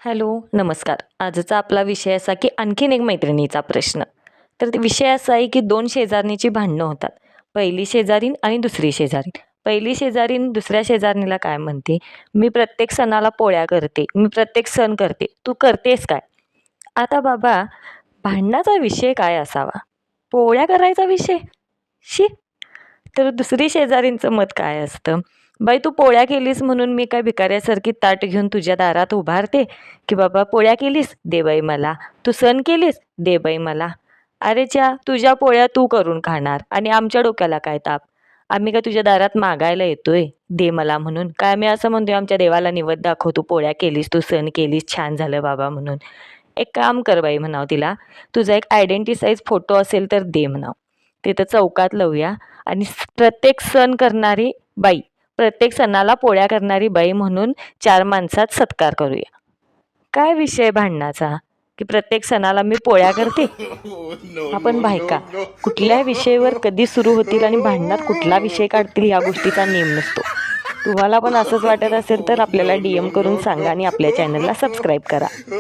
Hello, नमस्कार. आजचा आपला विषय असा की आणखीन एक मैत्रिणीचा प्रश्न. तर ते विषय असा आहे की 2 शेजारणीची भांडणं होतात. पहिली शेजारीण आणि दुसरी शेजारीण. पहिली शेजारीण दुसऱ्या शेजारणीला काय म्हणते, "मी प्रत्येक सणाला पोळ्या करते, मी प्रत्येक सण करते, तू करतेस काय?" आता बाबा, भांडणाचा विषय काय असावा? पोळ्या करायचा विषय? शी! तर दुसरी शेजारींचं मत काय असतं, "बाई तू पोळ्या केलीस म्हणून मी काय भिकाऱ्यासारखी ताट घेऊन तुझ्या दारात उभारते, की बाबा पोळ्या केलीस? दे बाई मला. तू सण केलीस? दे बाई मला." अरे च्या! तुझ्या पोळ्या तू करून खाणार आणि आमच्या डोक्याला काय ताप? आम्ही काय तुझ्या दारात मागायला येतोय, दे मला म्हणून? काय आम्ही असं म्हणतोय आमच्या देवाला नैवेद्य दाखव, तू पोळ्या केलीस, तू सण केलीस, छान झालं बाबा म्हणून. एक काम कर बाई म्हणावं तिला, तुझा एक आयडेंटिटी साईज फोटो असेल तर दे म्हणावं. तिथं चौकात लावूया आणि प्रत्येक सण करणारी बाई, प्रत्येक सणाला पोळ्या करणारी बाई म्हणून 4 माणसात सत्कार करूया. काय विषय भांडणाचा? की प्रत्येक सणाला मी पोळ्या करते? No, आपण no, बायका no, no. कुठल्या विषयावर कधी सुरू होतील आणि भांडणात कुठला विषय काढतील या गोष्टीचा नेम नसतो. तुम्हाला पण असंच वाटत असेल तर आपल्याला No, DM no, करून no, सांगा आणि आपल्या चॅनलला सबस्क्राईब करा. no.